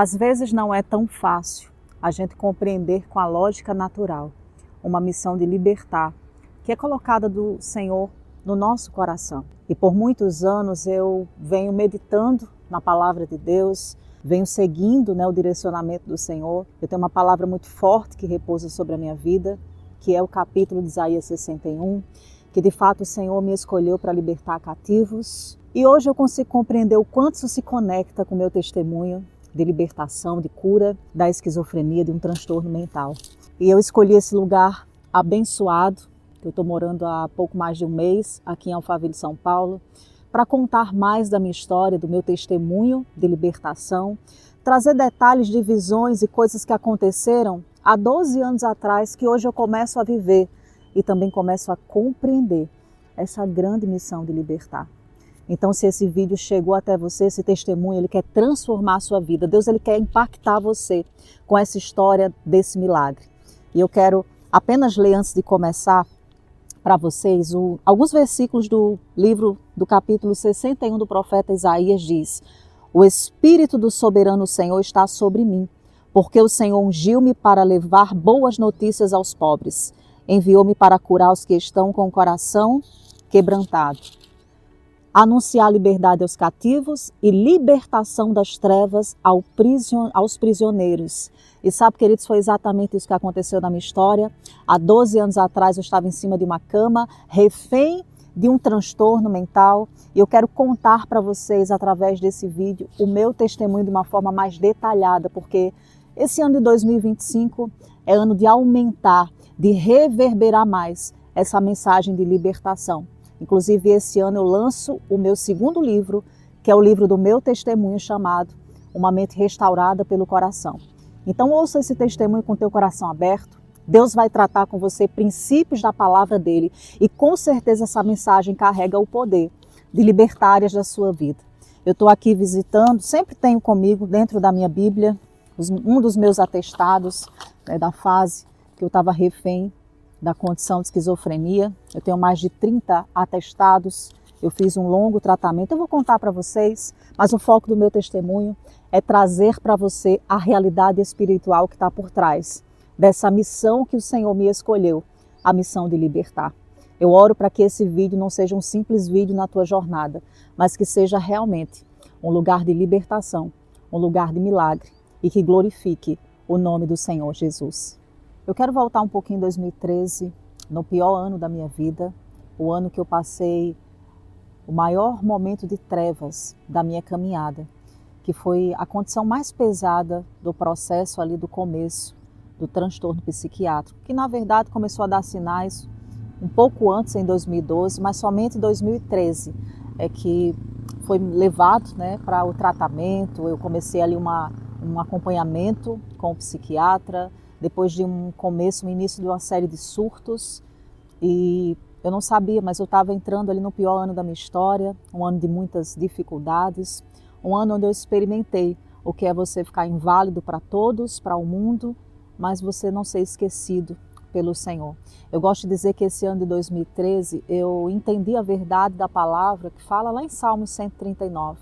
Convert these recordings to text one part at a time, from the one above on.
Às vezes não é tão fácil a gente compreender com a lógica natural uma missão de libertar, que é colocada do Senhor no nosso coração. E por muitos anos eu venho meditando na palavra de Deus, venho seguindo o direcionamento do Senhor. Eu tenho uma palavra muito forte que repousa sobre a minha vida, que é o capítulo de Isaías 61, que de fato o Senhor me escolheu para libertar cativos. E hoje eu consigo compreender o quanto isso se conecta com o meu testemunho de libertação, de cura da esquizofrenia, de um transtorno mental. E eu escolhi esse lugar abençoado, que eu estou morando há pouco mais de um mês, aqui em Alphaville, São Paulo, para contar mais da minha história, do meu testemunho de libertação, trazer detalhes de visões e coisas que aconteceram há 12 anos atrás, que hoje eu começo a viver e também começo a compreender essa grande missão de libertar. Então, se esse vídeo chegou até você, esse testemunho, ele quer transformar a sua vida. Deus, ele quer impactar você com essa história desse milagre. E eu quero apenas ler, antes de começar, para vocês, alguns versículos do livro do capítulo 61 do profeta Isaías. Diz: o Espírito do soberano Senhor está sobre mim, porque o Senhor ungiu-me para levar boas notícias aos pobres. Enviou-me para curar os que estão com o coração quebrantado, anunciar liberdade aos cativos e libertação das trevas aos prisioneiros. E sabe, queridos, foi exatamente isso que aconteceu na minha história. Há 12 anos atrás eu estava em cima de uma cama, refém de um transtorno mental, e eu quero contar para vocês, através desse vídeo, o meu testemunho de uma forma mais detalhada, porque esse ano de 2025 é ano de aumentar, de reverberar mais essa mensagem de libertação. Inclusive, esse ano eu lanço o meu segundo livro, que é o livro do meu testemunho, chamado Uma Mente Restaurada pelo Coração. Então, ouça esse testemunho com o teu coração aberto. Deus vai tratar com você princípios da palavra dele, e com certeza essa mensagem carrega o poder de libertar áreas da sua vida. Eu estou aqui visitando, sempre tenho comigo, dentro da minha Bíblia, um dos meus atestados, da fase que eu estava refém da condição de esquizofrenia. Eu tenho mais de 30 atestados, eu fiz um longo tratamento. Eu vou contar para vocês, mas o foco do meu testemunho é trazer para você a realidade espiritual que está por trás dessa missão que o Senhor me escolheu, a missão de libertar. Eu oro para que esse vídeo não seja um simples vídeo na tua jornada, mas que seja realmente um lugar de libertação, um lugar de milagre, e que glorifique o nome do Senhor Jesus. Eu quero voltar um pouquinho em 2013, no pior ano da minha vida, o ano que eu passei o maior momento de trevas da minha caminhada, que foi a condição mais pesada do processo ali do começo do transtorno psiquiátrico, que na verdade começou a dar sinais um pouco antes, em 2012, mas somente em 2013 é que foi levado, para o tratamento. Eu comecei ali um acompanhamento com o psiquiatra, depois de um início de uma série de surtos, e eu não sabia, mas eu estava entrando ali no pior ano da minha história, um ano de muitas dificuldades, um ano onde eu experimentei o que é você ficar inválido para todos, para o mundo, mas você não ser esquecido pelo Senhor. Eu gosto de dizer que esse ano de 2013 eu entendi a verdade da palavra que fala lá em Salmos 139,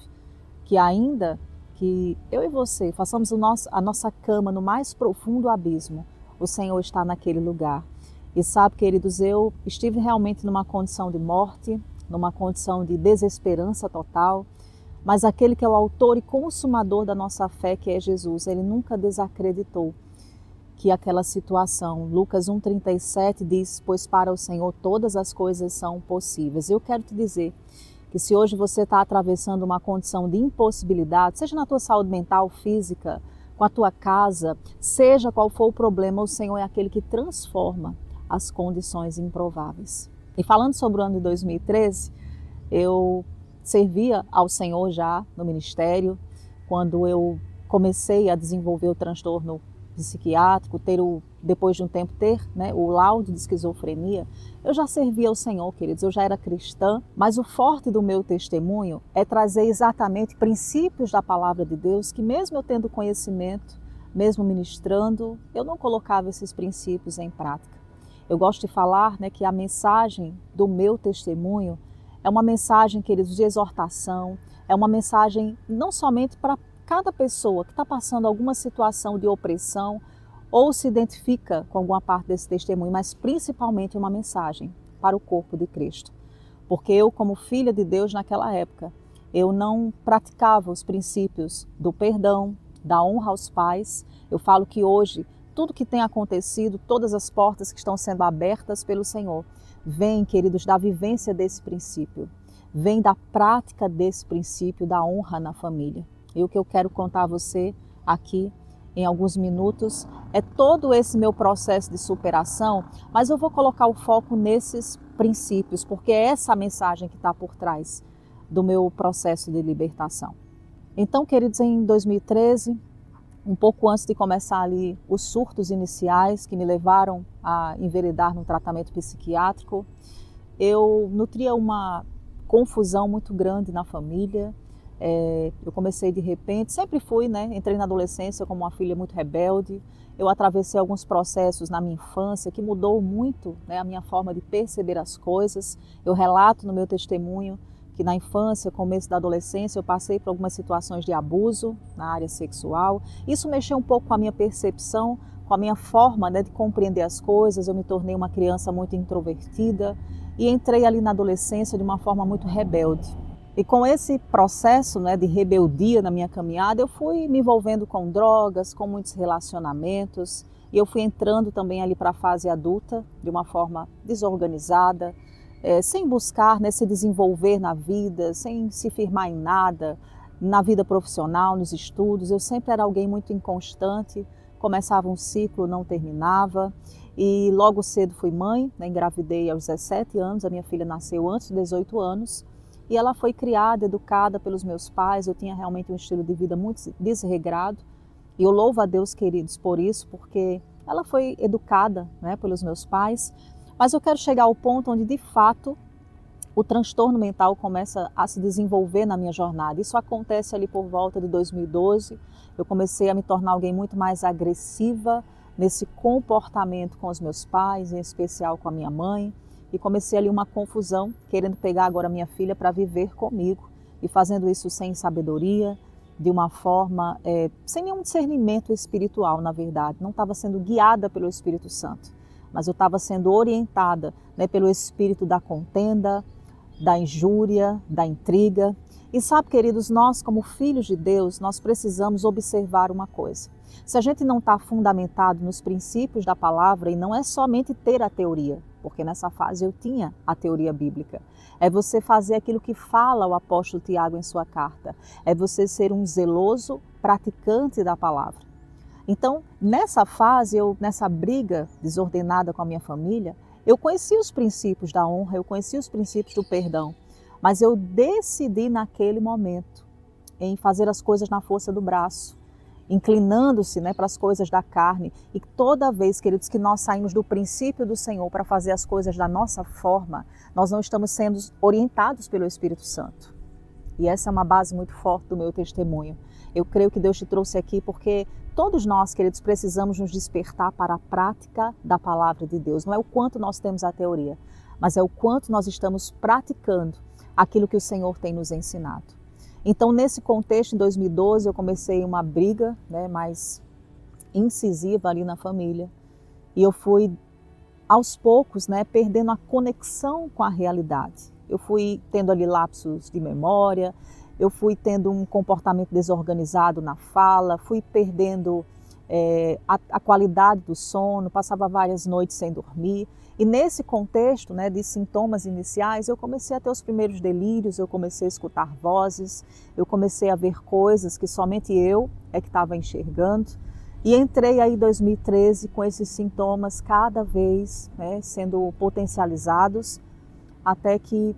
que ainda que eu e você façamos a nossa cama no mais profundo abismo, o Senhor está naquele lugar. E sabe, queridos, eu estive realmente numa condição de morte, numa condição de desesperança total, mas aquele que é o autor e consumador da nossa fé, que é Jesus, ele nunca desacreditou que aquela situação. Lucas 1,37 diz: pois para o Senhor todas as coisas são possíveis. Eu quero te dizer que se hoje você está atravessando uma condição de impossibilidade, seja na tua saúde mental, física, com a tua casa, seja qual for o problema, o Senhor é aquele que transforma as condições improváveis. E falando sobre o ano de 2013, eu servia ao Senhor já no ministério, quando eu comecei a desenvolver o transtorno psiquiátrico, depois de um tempo ter o laudo de esquizofrenia. Eu já servia ao Senhor, queridos, eu já era cristã, mas o forte do meu testemunho é trazer exatamente princípios da palavra de Deus, que mesmo eu tendo conhecimento, mesmo ministrando, eu não colocava esses princípios em prática. Eu gosto de falar que a mensagem do meu testemunho é uma mensagem, queridos, de exortação, é uma mensagem não somente para cada pessoa que está passando alguma situação de opressão ou se identifica com alguma parte desse testemunho, mas principalmente uma mensagem para o corpo de Cristo. Porque eu, como filha de Deus naquela época, eu não praticava os princípios do perdão, da honra aos pais. Eu falo que hoje, tudo que tem acontecido, todas as portas que estão sendo abertas pelo Senhor, vem, queridos, da vivência desse princípio, vem da prática desse princípio da honra na família. E o que eu quero contar a você aqui em alguns minutos é todo esse meu processo de superação, mas eu vou colocar o foco nesses princípios, porque é essa a mensagem que está por trás do meu processo de libertação. Então, queridos, em 2013, um pouco antes de começar ali os surtos iniciais que me levaram a enveredar no tratamento psiquiátrico, eu nutria uma confusão muito grande na família. Eu comecei de repente, sempre fui, entrei na adolescência como uma filha muito rebelde. Eu atravessei alguns processos na minha infância que mudou muito, a minha forma de perceber as coisas. Eu relato no meu testemunho que na infância, começo da adolescência, eu passei por algumas situações de abuso na área sexual. Isso mexeu um pouco com a minha percepção, com a minha forma de compreender as coisas. Eu me tornei uma criança muito introvertida e entrei ali na adolescência de uma forma muito rebelde. E com esse processo de rebeldia na minha caminhada, eu fui me envolvendo com drogas, com muitos relacionamentos, e eu fui entrando também ali para a fase adulta de uma forma desorganizada, sem buscar se desenvolver na vida, sem se firmar em nada, na vida profissional, nos estudos. Eu sempre era alguém muito inconstante, começava um ciclo, não terminava, e logo cedo fui mãe, engravidei aos 17 anos, a minha filha nasceu antes dos 18 anos, e ela foi criada, educada pelos meus pais. Eu tinha realmente um estilo de vida muito desregrado, e eu louvo a Deus, queridos, por isso, porque ela foi educada pelos meus pais. Mas eu quero chegar ao ponto onde, de fato, o transtorno mental começa a se desenvolver na minha jornada. Isso acontece ali por volta de 2012. Eu comecei a me tornar alguém muito mais agressiva nesse comportamento com os meus pais, em especial com a minha mãe. E comecei ali uma confusão, querendo pegar agora minha filha para viver comigo. E fazendo isso sem sabedoria, de uma forma, sem nenhum discernimento espiritual, na verdade. Não estava sendo guiada pelo Espírito Santo, mas eu estava sendo orientada pelo espírito da contenda, da injúria, da intriga. E sabe, queridos, nós como filhos de Deus, nós precisamos observar uma coisa. Se a gente não está fundamentado nos princípios da palavra, e não é somente ter a teoria, porque nessa fase eu tinha a teoria bíblica, é você fazer aquilo que fala o apóstolo Tiago em sua carta, é você ser um zeloso praticante da palavra. Então, nessa fase, nessa briga desordenada com a minha família, eu conheci os princípios da honra, eu conheci os princípios do perdão, mas eu decidi naquele momento em fazer as coisas na força do braço, inclinando-se para as coisas da carne. E toda vez, queridos, que nós saímos do princípio do Senhor para fazer as coisas da nossa forma, nós não estamos sendo orientados pelo Espírito Santo. E essa é uma base muito forte do meu testemunho. Eu creio que Deus te trouxe aqui porque todos nós, queridos, precisamos nos despertar para a prática da palavra de Deus. Não é o quanto nós temos a teoria, mas é o quanto nós estamos praticando aquilo que o Senhor tem nos ensinado. Então, nesse contexto, em 2012, eu comecei uma briga mais incisiva ali na família. E eu fui, aos poucos, perdendo a conexão com a realidade. Eu fui tendo ali lapsos de memória, eu fui tendo um comportamento desorganizado na fala, fui perdendo a qualidade do sono, passava várias noites sem dormir. E nesse contexto de sintomas iniciais, eu comecei a ter os primeiros delírios, eu comecei a escutar vozes, eu comecei a ver coisas que somente eu que estava enxergando. E entrei aí em 2013 com esses sintomas cada vez sendo potencializados, até que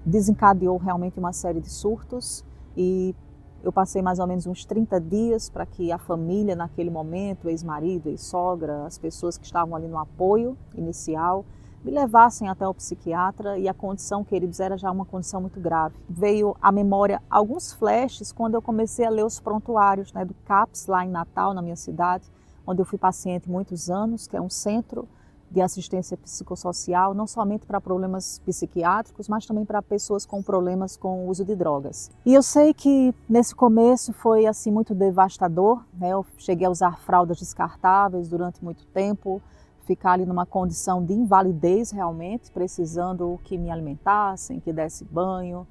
desencadeou realmente uma série de surtos. E eu passei mais ou menos uns 30 dias para que a família naquele momento, ex-marido, ex-sogra, as pessoas que estavam ali no apoio inicial, me levassem até o psiquiatra. E a condição, queridos, era já uma condição muito grave. Veio à memória alguns flashes quando eu comecei a ler os prontuários do CAPS lá em Natal, na minha cidade, onde eu fui paciente muitos anos, que é um centro de assistência psicossocial, não somente para problemas psiquiátricos, mas também para pessoas com problemas com o uso de drogas. E eu sei que nesse começo foi assim muito devastador, né? Eu cheguei a usar fraldas descartáveis durante muito tempo, ficar ali numa condição de invalidez realmente, precisando que me alimentassem, que desse banho.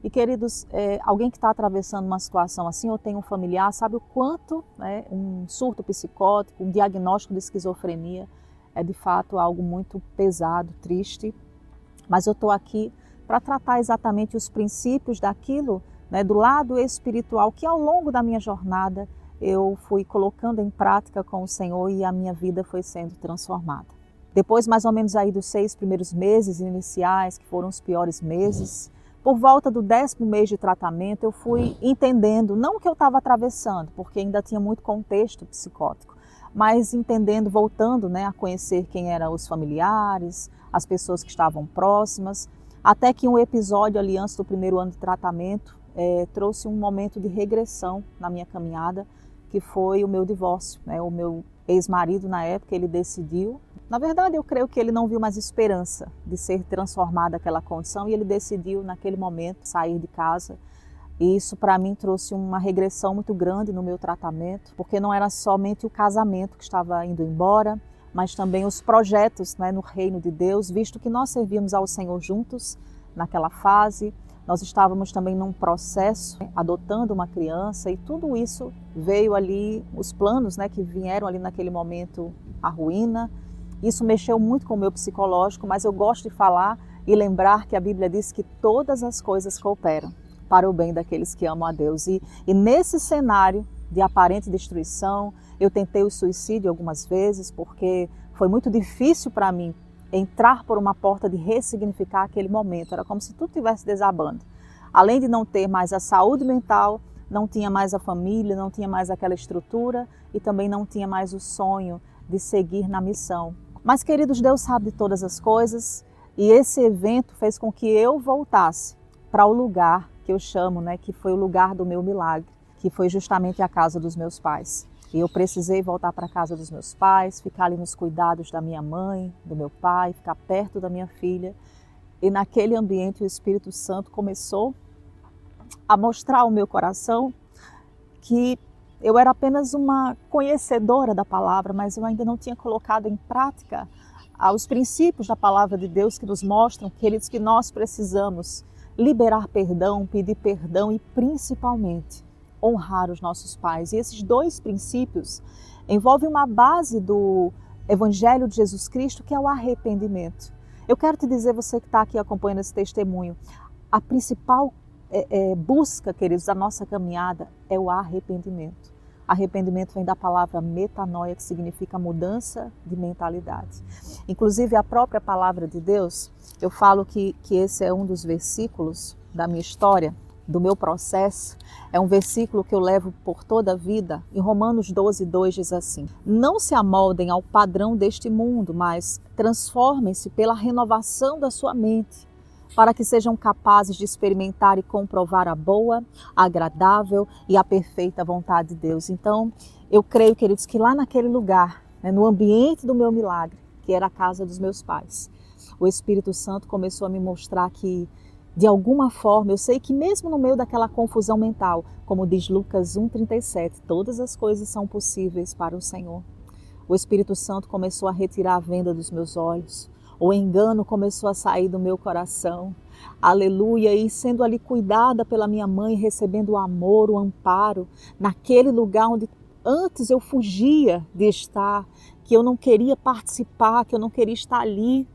E queridos, alguém que está atravessando uma situação assim, ou tem um familiar, sabe o quanto, né, um surto psicótico, um diagnóstico de esquizofrenia é de fato algo muito pesado, triste. Mas eu estou aqui para tratar exatamente os princípios daquilo, né, do lado espiritual, que ao longo da minha jornada eu fui colocando em prática com o Senhor e a minha vida foi sendo transformada. Depois, mais ou menos aí dos 6 primeiros meses iniciais, que foram os piores meses, por volta do 10º mês de tratamento, eu fui entendendo, não o que eu estava atravessando, porque ainda tinha muito contexto psicótico, mas entendendo, voltando, né, a conhecer quem eram os familiares, as pessoas que estavam próximas, até que um episódio ali antes do 1º ano de tratamento trouxe um momento de regressão na minha caminhada, que foi o meu divórcio, né? O meu ex-marido na época, ele decidiu, na verdade eu creio que ele não viu mais esperança de ser transformada aquela condição e ele decidiu naquele momento sair de casa. E isso para mim trouxe uma regressão muito grande no meu tratamento, porque não era somente o casamento que estava indo embora, mas também os projetos, né, no reino de Deus, visto que nós servíamos ao Senhor juntos naquela fase. Nós estávamos também num processo, adotando uma criança e tudo isso veio ali, os planos, né, que vieram ali naquele momento, a ruína. Isso mexeu muito com o meu psicológico, mas eu gosto de falar e lembrar que a Bíblia diz que todas as coisas cooperam para o bem daqueles que amam a Deus. E nesse cenário de aparente destruição, eu tentei o suicídio algumas vezes, porque foi muito difícil para mim entrar por uma porta de ressignificar aquele momento. Era como se tudo estivesse desabando. Além de não ter mais a saúde mental, não tinha mais a família, não tinha mais aquela estrutura e também não tinha mais o sonho de seguir na missão. Mas, queridos, Deus sabe de todas as coisas e esse evento fez com que eu voltasse para o lugar que eu chamo, né, que foi o lugar do meu milagre, que foi justamente a casa dos meus pais. E eu precisei voltar para a casa dos meus pais, ficar ali nos cuidados da minha mãe, do meu pai, ficar perto da minha filha. E naquele ambiente o Espírito Santo começou a mostrar ao meu coração que eu era apenas uma conhecedora da palavra, mas eu ainda não tinha colocado em prática os princípios da palavra de Deus que nos mostram, queridos, que nós precisamos liberar perdão, pedir perdão e principalmente honrar os nossos pais. E esses 2 princípios envolvem uma base do Evangelho de Jesus Cristo, que é o arrependimento. Eu quero te dizer, você que está aqui acompanhando esse testemunho, a principal busca, queridos, da nossa caminhada é o arrependimento. Arrependimento vem da palavra metanoia, que significa mudança de mentalidade. Inclusive, a própria palavra de Deus, eu falo que esse é um dos versículos da minha história, do meu processo, é um versículo que eu levo por toda a vida. Em Romanos 12:2 diz assim: não se amoldem ao padrão deste mundo, mas transformem-se pela renovação da sua mente, para que sejam capazes de experimentar e comprovar a boa, a agradável e a perfeita vontade de Deus. Então, eu creio, queridos, que lá naquele lugar, né, no ambiente do meu milagre, que era a casa dos meus pais, o Espírito Santo começou a me mostrar que, de alguma forma, eu sei que mesmo no meio daquela confusão mental, como diz Lucas 1:37, todas as coisas são possíveis para o Senhor. O Espírito Santo começou a retirar a venda dos meus olhos, o engano começou a sair do meu coração, aleluia, e sendo ali cuidada pela minha mãe, recebendo o amor, o amparo, naquele lugar onde antes eu fugia de estar, que eu não queria participar, que eu não queria estar ali.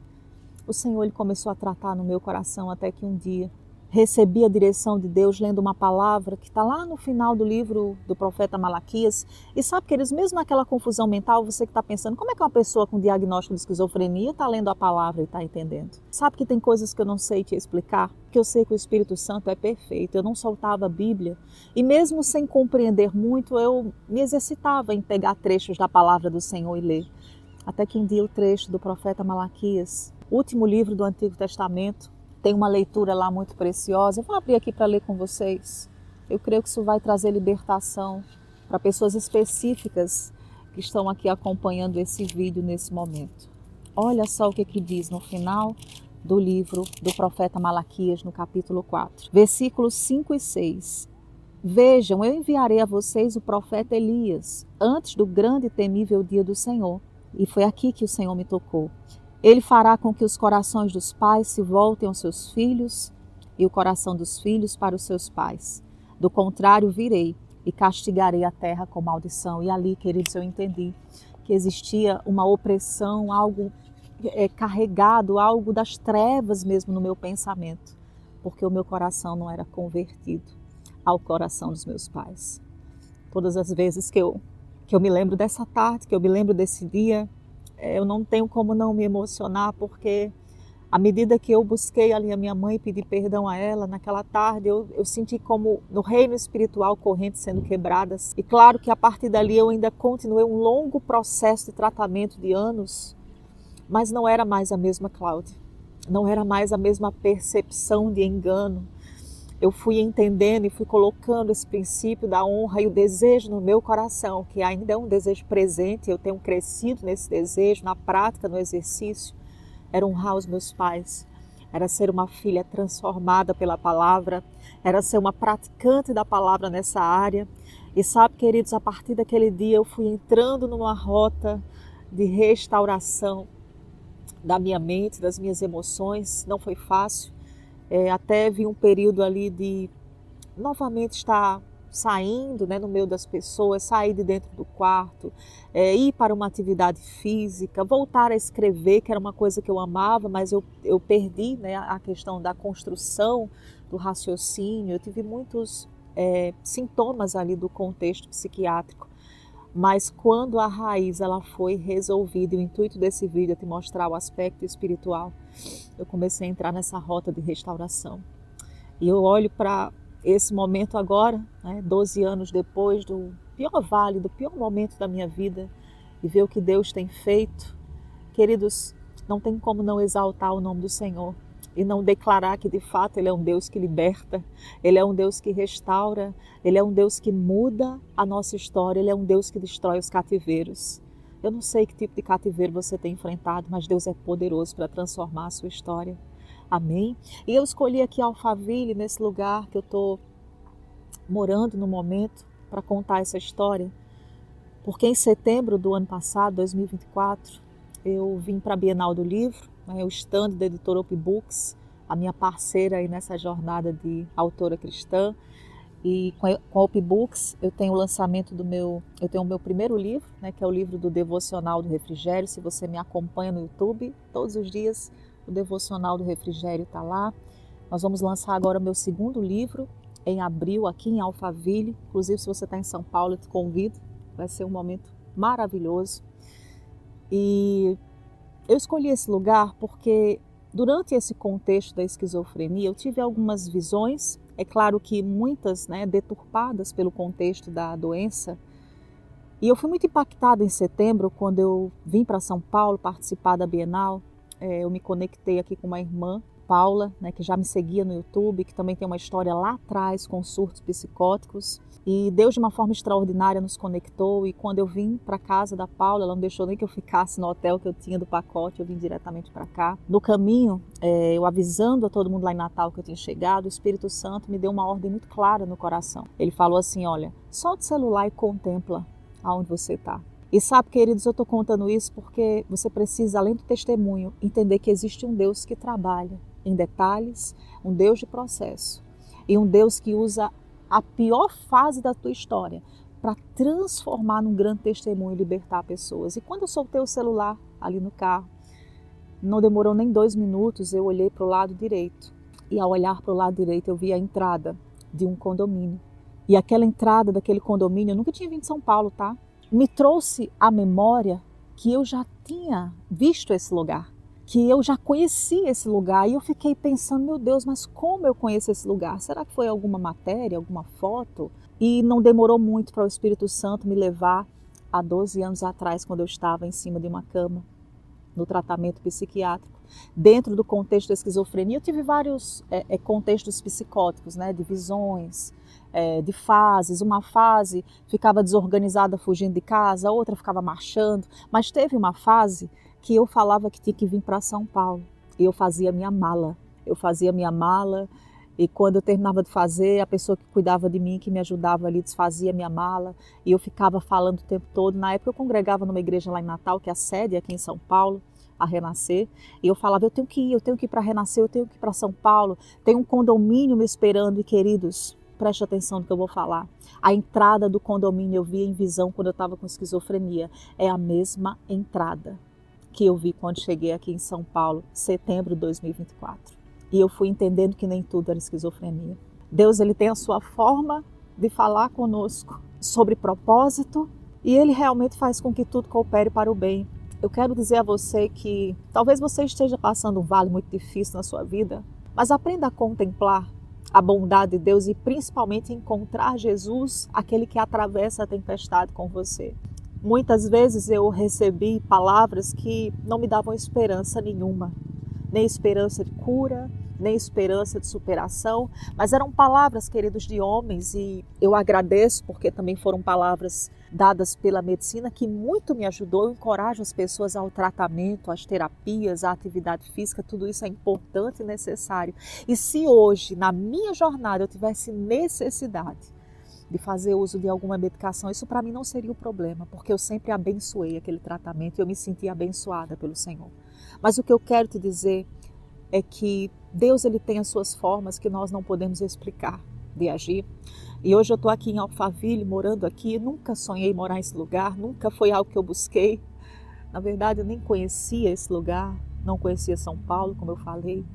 O Senhor, Ele começou a tratar no meu coração até que um dia recebi a direção de Deus lendo uma palavra que está lá no final do livro do profeta Malaquias. E sabe, queridos, mesmo naquela confusão mental, você que está pensando, como é que uma pessoa com diagnóstico de esquizofrenia está lendo a palavra e está entendendo? Sabe que tem coisas que eu não sei te explicar? Porque eu sei que o Espírito Santo é perfeito. Eu não soltava a Bíblia e mesmo sem compreender muito, eu me exercitava em pegar trechos da palavra do Senhor e ler. Até que um dia o trecho do profeta Malaquias, último livro do Antigo Testamento, tem uma leitura lá muito preciosa. Eu vou abrir aqui para ler com vocês. Eu creio que isso vai trazer libertação para pessoas específicas que estão aqui acompanhando esse vídeo nesse momento. Olha só o que diz no final do livro do profeta Malaquias, no capítulo 4, versículos 5 e 6. Vejam, eu enviarei a vocês o profeta Elias, antes do grande e temível dia do Senhor. E foi aqui que o Senhor me tocou. Ele fará com que os corações dos pais se voltem aos seus filhos e o coração dos filhos para os seus pais. Do contrário, virei e castigarei a terra com maldição. E ali, queridos, eu entendi que existia uma opressão, algo carregado, algo das trevas mesmo no meu pensamento, porque o meu coração não era convertido ao coração dos meus pais. Todas as vezes que eu me lembro dessa tarde, que eu me lembro desse dia, eu não tenho como não me emocionar, porque à medida que eu busquei ali a minha mãe e pedi perdão a ela, naquela tarde eu senti como no reino espiritual correntes sendo quebradas. E claro que a partir dali eu ainda continuei um longo processo de tratamento de anos, mas não era mais a mesma Cláudia, não era mais a mesma percepção de engano. Eu fui entendendo e fui colocando esse princípio da honra e o desejo no meu coração, que ainda é um desejo presente, eu tenho crescido nesse desejo, na prática, no exercício, era honrar os meus pais, era ser uma filha transformada pela palavra, era ser uma praticante da palavra nessa área. E sabe, queridos, a partir daquele dia eu fui entrando numa rota de restauração da minha mente, das minhas emoções. Não foi fácil, até vi um período ali de novamente estar saindo, no meio das pessoas, sair de dentro do quarto, ir para uma atividade física, voltar a escrever, que era uma coisa que eu amava, mas eu perdi, a questão da construção, do raciocínio. Eu tive muitos sintomas ali do contexto psiquiátrico. Mas quando a raiz ela foi resolvida, e o intuito desse vídeo é te mostrar o aspecto espiritual, eu comecei a entrar nessa rota de restauração. E eu olho para esse momento agora, 12 anos depois do pior vale, do pior momento da minha vida, e ver o que Deus tem feito. Queridos, não tem como não exaltar o nome do Senhor e não declarar que de fato Ele é um Deus que liberta, Ele é um Deus que restaura, Ele é um Deus que muda a nossa história, Ele é um Deus que destrói os cativeiros. Eu não sei que tipo de cativeiro você tem enfrentado, mas Deus é poderoso para transformar a sua história. Amém? E eu escolhi aqui Alphaville, nesse lugar que eu estou morando no momento, para contar essa história, porque em setembro do ano passado, 2024, eu vim para a Bienal do Livro, o stand da editora Opbooks, a minha parceira aí nessa jornada de autora cristã. E com a Opbooks eu tenho o lançamento eu tenho o meu primeiro livro, que é o livro do Devocional do Refrigério. Se você me acompanha no YouTube, todos os dias o Devocional do Refrigério está lá. Nós vamos lançar agora o meu segundo livro em abril, aqui em Alphaville. Inclusive, se você está em São Paulo, eu te convido. Vai ser um momento maravilhoso. E eu escolhi esse lugar porque durante esse contexto da esquizofrenia eu tive algumas visões, é claro que muitas deturpadas pelo contexto da doença. E eu fui muito impactada em setembro quando eu vim para São Paulo participar da Bienal. Eu me conectei aqui com uma irmã, Paula, que já me seguia no YouTube, que também tem uma história lá atrás com surtos psicóticos. E Deus de uma forma extraordinária nos conectou, e quando eu vim para casa da Paula, ela não deixou nem que eu ficasse no hotel que eu tinha do pacote, eu vim diretamente para cá. No caminho, eu avisando a todo mundo lá em Natal que eu tinha chegado, o Espírito Santo me deu uma ordem muito clara no coração. Ele falou assim, olha, solta o celular e contempla aonde você está. E sabe, queridos, eu estou contando isso porque você precisa, além do testemunho, entender que existe um Deus que trabalha em detalhes, um Deus de processo, e um Deus que usa a pior fase da tua história para transformar num grande testemunho e libertar pessoas. E quando eu soltei o celular ali no carro, não demorou nem 2 minutos, eu olhei para o lado direito. E ao olhar para o lado direito, eu vi a entrada de um condomínio. E aquela entrada daquele condomínio, eu nunca tinha vindo de São Paulo, tá? Me trouxe à memória que eu já tinha visto esse lugar, que eu já conheci esse lugar. E eu fiquei pensando, meu Deus, mas como eu conheço esse lugar? Será que foi alguma matéria, alguma foto? E não demorou muito para o Espírito Santo me levar a 12 anos atrás, quando eu estava em cima de uma cama, no tratamento psiquiátrico. Dentro do contexto da esquizofrenia, eu tive vários contextos psicóticos, de visões, de fases. Uma fase ficava desorganizada fugindo de casa, outra ficava marchando, mas teve uma fase que eu falava que tinha que vir para São Paulo. E eu fazia minha mala. Eu fazia minha mala e quando eu terminava de fazer, a pessoa que cuidava de mim, que me ajudava ali, desfazia minha mala. E eu ficava falando o tempo todo. Na época eu congregava numa igreja lá em Natal, que é a sede aqui em São Paulo, a Renascer. E eu falava, eu tenho que ir para Renascer, eu tenho que ir para São Paulo. Tem um condomínio me esperando. E queridos, preste atenção no que eu vou falar. A entrada do condomínio eu via em visão quando eu estava com esquizofrenia. É a mesma entrada que eu vi quando cheguei aqui em São Paulo, setembro de 2024. E eu fui entendendo que nem tudo era esquizofrenia. Deus, ele tem a sua forma de falar conosco sobre propósito e ele realmente faz com que tudo coopere para o bem. Eu quero dizer a você que talvez você esteja passando um vale muito difícil na sua vida, mas aprenda a contemplar a bondade de Deus e principalmente encontrar Jesus, aquele que atravessa a tempestade com você. Muitas vezes eu recebi palavras que não me davam esperança nenhuma, nem esperança de cura, nem esperança de superação, mas eram palavras, queridos, de homens e eu agradeço porque também foram palavras dadas pela medicina que muito me ajudou. Eu encorajo as pessoas ao tratamento, às terapias, à atividade física, tudo isso é importante e necessário. E se hoje, na minha jornada, eu tivesse necessidade de fazer uso de alguma medicação, isso para mim não seria o problema, porque eu sempre abençoei aquele tratamento e eu me senti abençoada pelo Senhor. Mas o que eu quero te dizer é que Deus, ele tem as suas formas que nós não podemos explicar de agir. E hoje eu estou aqui em Alphaville, morando aqui, nunca sonhei morar nesse lugar, nunca foi algo que eu busquei. Na verdade, eu nem conhecia esse lugar, não conhecia São Paulo, como eu falei.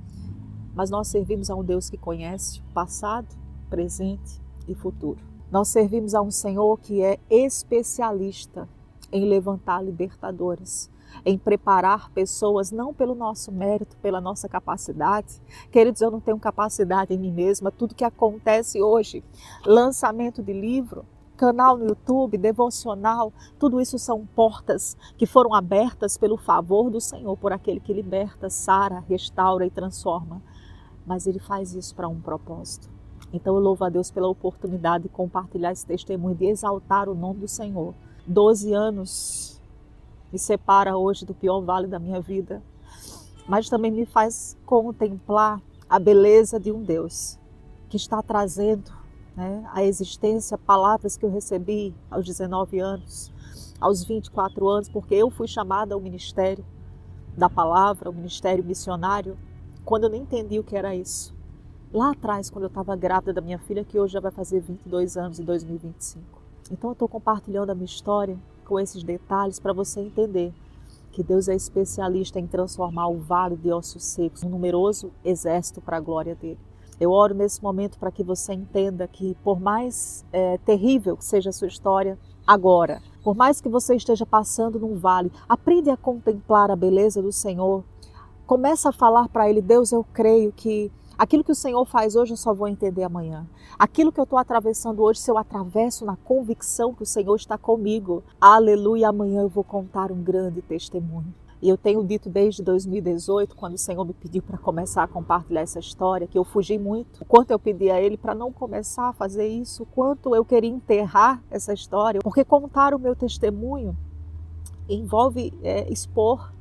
Mas nós servimos a um Deus que conhece o passado, presente e futuro. Nós servimos a um Senhor que é especialista em levantar libertadores, em preparar pessoas não pelo nosso mérito, pela nossa capacidade. Queridos, eu não tenho capacidade em mim mesma. Tudo que acontece hoje, lançamento de livro, canal no YouTube, devocional, tudo isso são portas que foram abertas pelo favor do Senhor, por aquele que liberta, sara, restaura e transforma. Mas Ele faz isso para um propósito. Então eu louvo a Deus pela oportunidade de compartilhar esse testemunho, de exaltar o nome do Senhor. 12 anos me separa hoje do pior vale da minha vida, mas também me faz contemplar a beleza de um Deus que está trazendo, à existência palavras que eu recebi aos 19 anos, aos 24 anos, porque eu fui chamada ao ministério da palavra, ao ministério missionário, quando eu nem entendi o que era isso. Lá atrás, quando eu estava grávida da minha filha, que hoje já vai fazer 22 anos em 2025. Então eu estou compartilhando a minha história com esses detalhes para você entender que Deus é especialista em transformar o vale de ossos secos num numeroso exército para a glória dele. Eu oro nesse momento para que você entenda que por mais terrível que seja a sua história agora, por mais que você esteja passando num vale, aprende a contemplar a beleza do Senhor. Começa a falar para Ele, Deus, eu creio que aquilo que o Senhor faz hoje eu só vou entender amanhã. Aquilo que eu estou atravessando hoje, se eu atravesso na convicção que o Senhor está comigo, aleluia, amanhã eu vou contar um grande testemunho. E eu tenho dito desde 2018, quando o Senhor me pediu para começar a compartilhar essa história, que eu fugi muito. O quanto eu pedi a Ele para não começar a fazer isso, o quanto eu queria enterrar essa história, porque contar o meu testemunho envolve expor,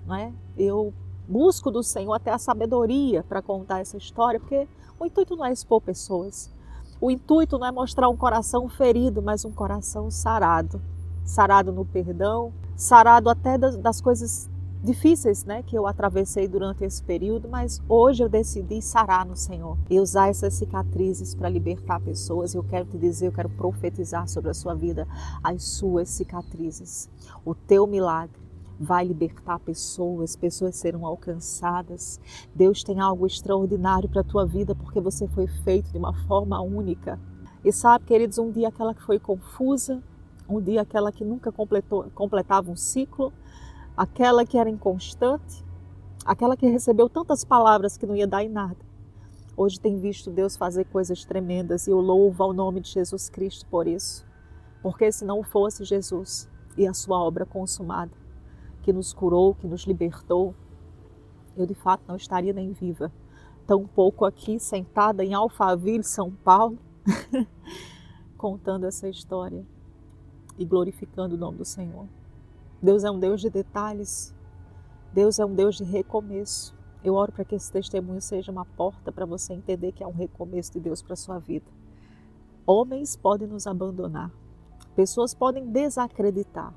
Eu busco do Senhor até a sabedoria para contar essa história, porque o intuito não é expor pessoas. O intuito não é mostrar um coração ferido, mas um coração sarado. Sarado no perdão, sarado até das coisas difíceis, que eu atravessei durante esse período, mas hoje eu decidi sarar no Senhor e usar essas cicatrizes para libertar pessoas. Eu quero te dizer, eu quero profetizar sobre a sua vida as suas cicatrizes. O teu milagre vai libertar pessoas, pessoas serão alcançadas. Deus tem algo extraordinário para a tua vida porque você foi feito de uma forma única. E sabe, queridos, um dia aquela que foi confusa, um dia aquela que nunca completava um ciclo, aquela que era inconstante, aquela que recebeu tantas palavras que não ia dar em nada. Hoje tem visto Deus fazer coisas tremendas e eu louvo ao nome de Jesus Cristo por isso. Porque se não fosse Jesus e a sua obra consumada, que nos curou, que nos libertou, eu de fato não estaria nem viva. Tampouco aqui sentada em Alphaville, São Paulo, contando essa história e glorificando o nome do Senhor. Deus é um Deus de detalhes. Deus é um Deus de recomeço. Eu oro para que esse testemunho seja uma porta para você entender que é um recomeço de Deus para a sua vida. Homens podem nos abandonar, pessoas podem desacreditar,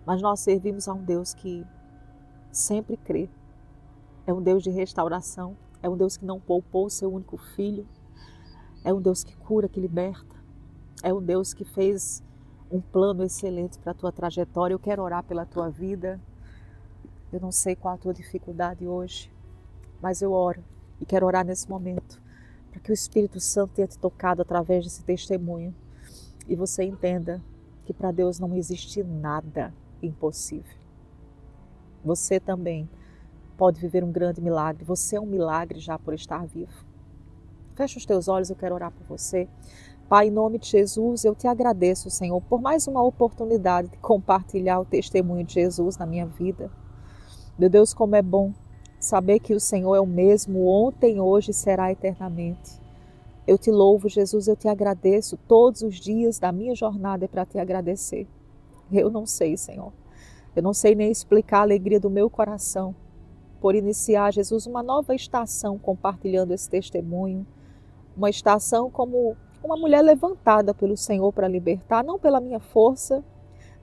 mas nós servimos a um Deus que sempre crê. É um Deus de restauração, é um Deus que não poupou o seu único filho, é um Deus que cura, que liberta, é um Deus que fez um plano excelente para a tua trajetória. Eu quero orar pela tua vida. Eu não sei qual a tua dificuldade hoje, mas eu oro e quero orar nesse momento para que o Espírito Santo tenha te tocado através desse testemunho e você entenda que para Deus não existe nada impossível. Você também pode viver um grande milagre. Você é um milagre já por estar vivo. Fecha os teus olhos, eu quero orar por você. Pai, em nome de Jesus, eu te agradeço, Senhor, por mais uma oportunidade de compartilhar o testemunho de Jesus na minha vida. Meu Deus, como é bom saber que o Senhor é o mesmo ontem, hoje e será eternamente. Eu te louvo, Jesus, eu te agradeço. Todos os dias da minha jornada é para te agradecer. Eu não sei, Senhor. Eu não sei nem explicar a alegria do meu coração por iniciar, Jesus, uma nova estação compartilhando esse testemunho. Uma estação como uma mulher levantada pelo Senhor para libertar, não pela minha força,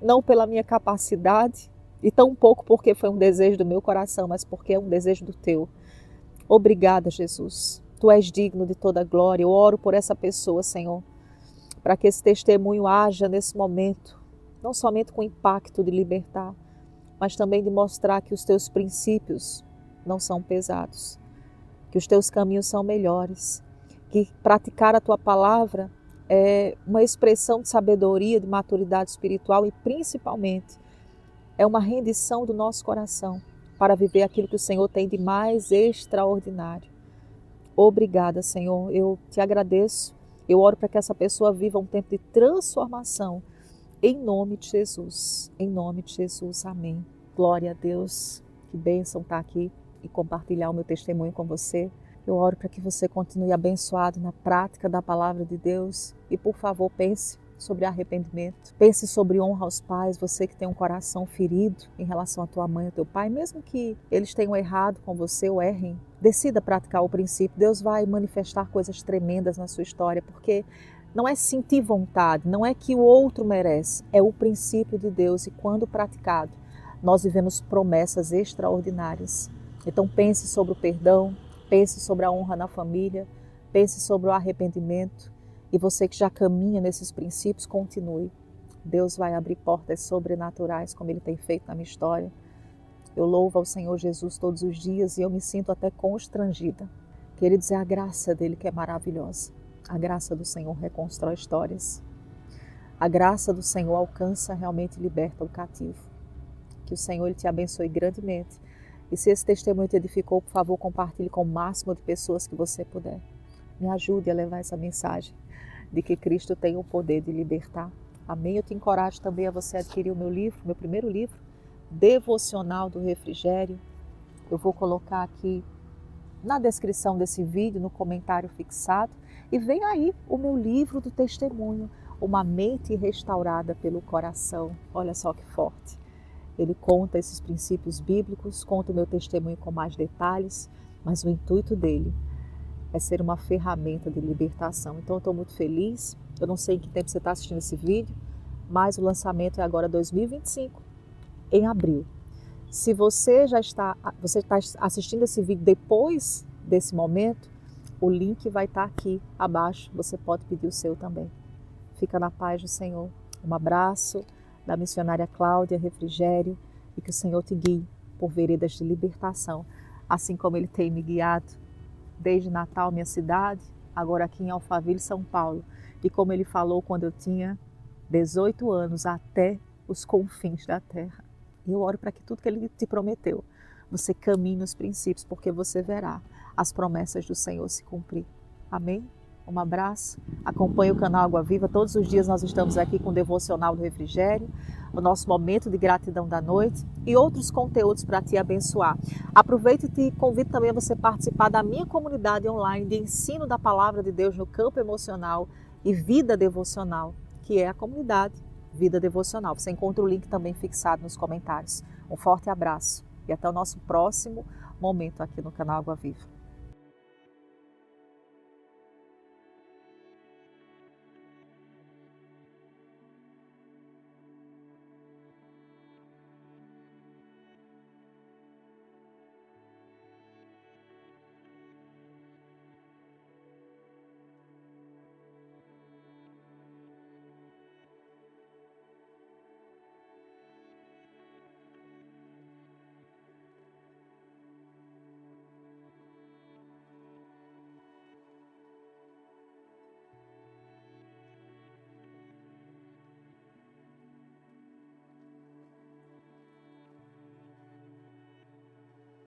não pela minha capacidade, e tão pouco porque foi um desejo do meu coração, mas porque é um desejo do teu. Obrigada, Jesus. Tu és digno de toda glória. Eu oro por essa pessoa, Senhor, para que esse testemunho haja nesse momento, não somente com o impacto de libertar, mas também de mostrar que os teus princípios não são pesados, que os teus caminhos são melhores, que praticar a tua palavra é uma expressão de sabedoria, de maturidade espiritual e principalmente é uma rendição do nosso coração para viver aquilo que o Senhor tem de mais extraordinário. Obrigada, Senhor. Eu te agradeço. Eu oro para que essa pessoa viva um tempo de transformação. Em nome de Jesus. Em nome de Jesus. Amém. Glória a Deus. Que bênção estar aqui e compartilhar o meu testemunho com você. Eu oro para que você continue abençoado na prática da palavra de Deus. E, por favor, pense sobre arrependimento. Pense sobre honra aos pais, você que tem um coração ferido em relação à tua mãe e ao teu pai, mesmo que eles tenham errado com você ou errem, decida praticar o princípio. Deus vai manifestar coisas tremendas na sua história, porque não é sentir vontade, não é que o outro merece, é o princípio de Deus e quando praticado, nós vivemos promessas extraordinárias. Então pense sobre o perdão, pense sobre a honra na família, pense sobre o arrependimento. E você que já caminha nesses princípios, continue. Deus vai abrir portas sobrenaturais, como Ele tem feito na minha história. Eu louvo ao Senhor Jesus todos os dias e eu me sinto até constrangida. Queridos, é a graça dEle que é maravilhosa. A graça do Senhor reconstrói histórias. A graça do Senhor alcança, realmente liberta o cativo. Que o Senhor Ele te abençoe grandemente. E se esse testemunho te edificou, por favor, compartilhe com o máximo de pessoas que você puder. Me ajude a levar essa mensagem de que Cristo tem o poder de libertar. Amém? Eu te encorajo também a você adquirir o meu livro, meu primeiro livro, Devocional do Refrigério. Eu vou colocar aqui na descrição desse vídeo, no comentário fixado. E vem aí o meu livro do testemunho, Uma Mente Restaurada pelo Coração. Olha só que forte. Ele conta esses princípios bíblicos, conta o meu testemunho com mais detalhes, mas o intuito dele é ser uma ferramenta de libertação. Então eu estou muito feliz. Eu não sei em que tempo você está assistindo esse vídeo, mas o lançamento é agora 2025, em abril. Se você está assistindo esse vídeo depois desse momento, o link vai estar aqui abaixo. Você pode pedir o seu também. Fica na paz do Senhor. Um abraço da missionária Cláudia Refrigério e que o Senhor te guie por veredas de libertação, assim como Ele tem me guiado desde Natal, minha cidade, agora aqui em Alphaville, São Paulo. E como Ele falou quando eu tinha 18 anos, até os confins da terra. E eu oro para que tudo que Ele te prometeu, você caminhe nos princípios, porque você verá as promessas do Senhor se cumprir. Amém? Um abraço. Acompanhe o canal Água Viva. Todos os dias nós estamos aqui com o Devocional do Refrigério, o nosso momento de gratidão da noite e outros conteúdos para te abençoar. Aproveito e te convido também a você participar da minha comunidade online de ensino da Palavra de Deus no campo emocional e vida devocional, que é a comunidade Vida Devocional. Você encontra o link também fixado nos comentários. Um forte abraço. E até o nosso próximo momento aqui no canal Água Viva.